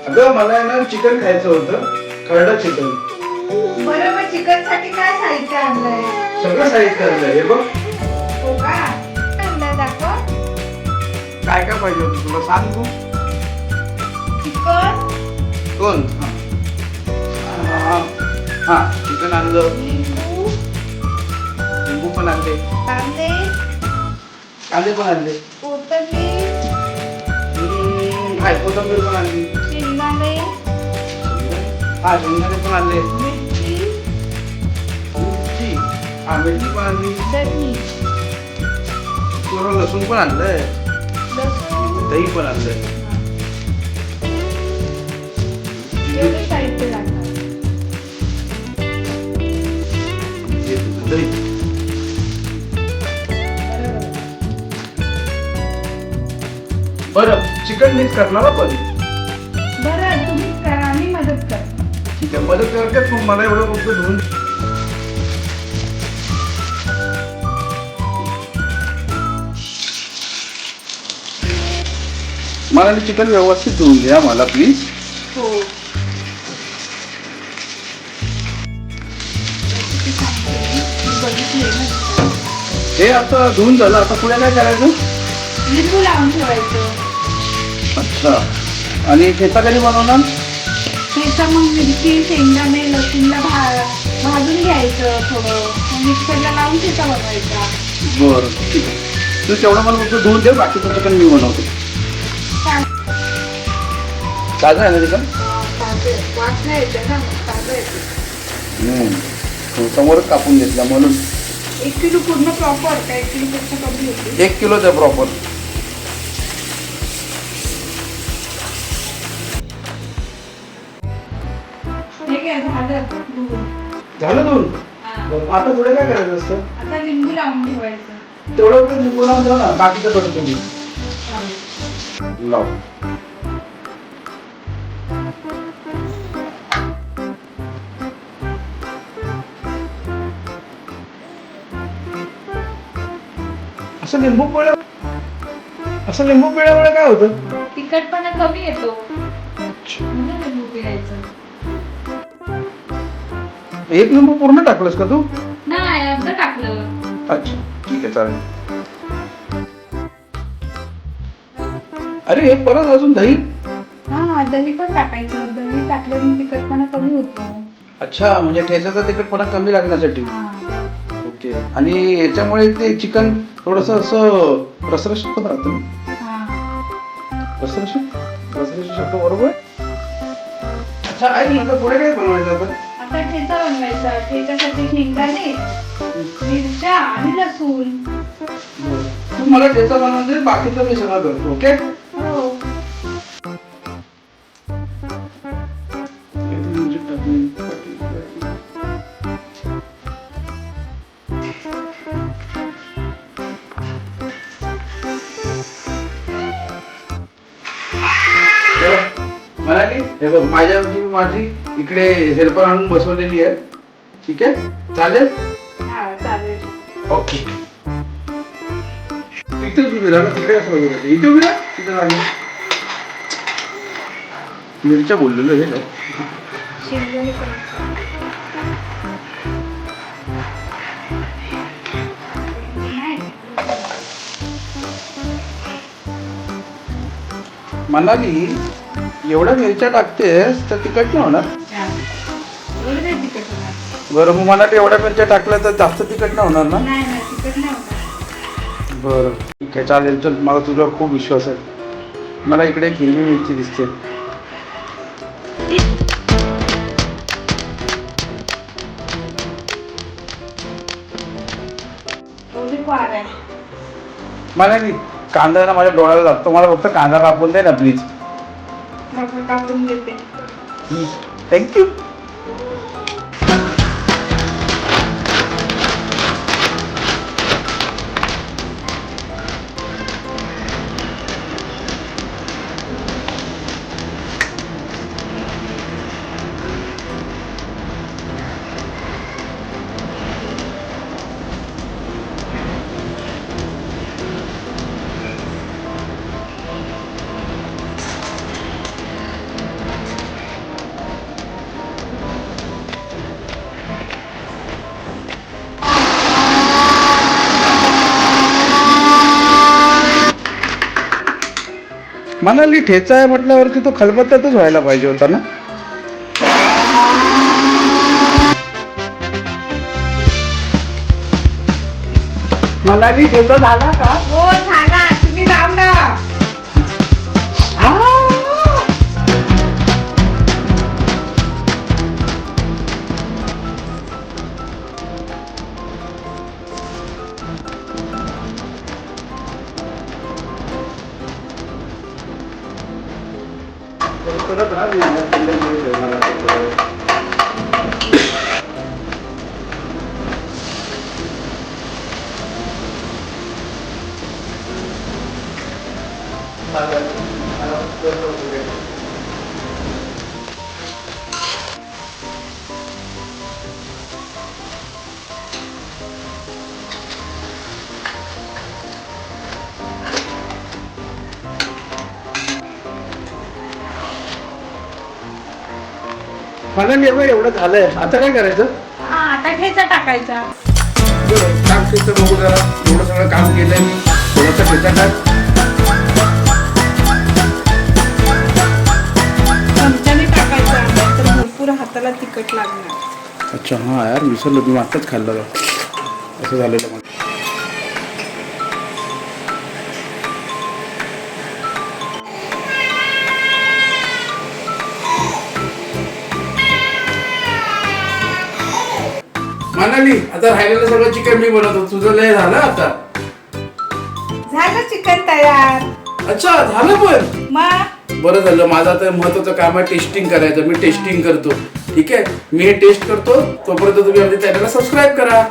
अगं मला आहे ना चिकन खायचं होतं, खरडा चिकन. बरं, मग चिकन साठी काय साहित्य आणलंय? सगळं साहित्य आणलंय हे बघ. हो का? आणलंय दाखव. काय काय पाहिजे होतं तुला सांग तू. चिकन, कोण? हा चिकन आणलं, लिंबू, लिंबू पण आणले, कांदे, कांदे पण आणले, कोथिंबीर, कोथिंबीर पण आणली, शेंगदाणे, हा शेंगदाणे पण आणले, मिरची, मिरची, हा मिरची पण आणली, दही, थोडं लसूण पण आणलंय, लसूण, दही पण आणलंय. एवढे साहित्य लागणार. दही. बरं चिकन मिक्स करणार आपण. बरं, तुम्ही करा, आम्ही मदत कर. ठीक आहे मदत करते मग मला एवढं फक्त धुवून दे. मला चिकन व्यवस्थित धुवून द्या मला प्लीज. हो. बघितले ना. हे आता धुवून झालं, आता पुढे काय करायचं? लिंबू लावून ठेवायचं. अच्छा, आणि ठेचा कधी बनवणार? त्याचा मग मिरची, शेंगदाणे, लसूणला भाजून घ्यायचं थोडं, मिक्सरला लावून ठेचा बनवायचा. बरं ठीक आहे, तू तेवढं मला फक्त धुवून दे, बाकीचं चिकन मी बनवतो. ताजं आहे ना चिकन? वास नाही येते ना, ताजं येते. समोरच कापून घेतला म्हणून. 1 किलो पूर्ण प्रॉपर का 1 किलो पेक्षा कमी होते? 1 किलोच आहे प्रॉपर. ठीक आहे, झालं धुवून. झालं धुवून? हा. बरं, आता पुढे काय करायचं असतं? आता लिंबू लावून ठेवायचं. तेवढं पण लिंबू लावून ठेव ना, बाकीचं करतो तुम्ही. लाव. असं लिंबू पिळल्यामुळे काय होतं? तिखटपणा कमी येतो म्हणून लिंबू पिळायचं. एक लिंबू पूर्ण टाकलंस का तू? नाही, अर्ध टाकलं. अच्छा ठीक आहे चालेल. अरे हे परत अजून दही. हा, दही पण टाकायचं. दही टाकल्याने तिखटपणा कमी होतो. अच्छा, म्हणजे ठेचाचा तिखटपणा कमी लागण्यासाठी. हा. ओके, आणि याच्यामुळे ते चिकन थोडस असं रसरशीत पण राहतं. हा. रसरशीत शब्द बरोबर आहे. अच्छा ऐक ना, पुढे काय बनवायचं आपण? आता ठेचा बनवायचा. ठेच्यासाठी शेंगदाणे, मिरच्या आणि लसूण. तू मला ठेचा बनवून दे, बाकीचं मी सगळं करतो. ओके. हो. मला की हे बघ, माझी इकडे हेल्पर आणून बसवलेली आहे. ठीक आहे चालेल. हा, चालेल. ओके. इथेच उभी राहा ना, तिकडे असं उभी राहते. इथे उभी राहा, तिथे राहा. मिरच्या बोललेलो हे काय? शेंगदाणे पण. नाही. मनाली एवढ्या मिरच्या टाकतेस तर तिखट नाही होणार? हा. एवढं नाही तिखट होणार. बरं, मग मला एवढ्या मिरच्या टाकल्या तर जास्त तिखट नाही होणार ना? नाही नाही, तिखट नाही होणार. बरं ठीक आहे चालेल. चल, मला तुझ्यावर खूप विश्वास आहे. मला इकडे एक हिरवी मिरची दिसते. एवढी फार आहे. मला नाही, कांदा ना माझ्या डोळ्याला लागतो. मला फक्त कांदा कापून दे ना प्लीज. मग कापून देते. थँक्यू. मनाली ठेचा आहे म्हटल्यावरती तो खलबत्त्यातच व्हायला पाहिजे होता ना. मनाली ठेचा झाला का? हो झाला, तुम्ही लावला. मनाली एवढं झालंय, आता काय करायचं? हा, आता ठेचा टाकायचा. काम केलं बघू जरा, एवढं सगळं काम केलंय मी. थोडासा ठेचा टाक. चमच्याने टाकायचा, नाहीतर भरपूर हाताला तिखट लागणार. अच्छा हा यार, विसरलो मी, आत्ताच खाल्लं असं झालेलं मग. मनाली आता राहिलेलं सगळं चिकन मी बनवतो, तुझं लय झालं आता. झालं चिकन तयार. अच्छा झालं पण. मग बरं झालं, माझं आता महत्वाचं काम आहे टेस्टिंग करायचं. मी टेस्टिंग करतो, ठीक आहे. मी हे टेस्ट करतो, तोपर्यंत तुम्ही आमच्या चॅनलला सबस्क्राईब करा.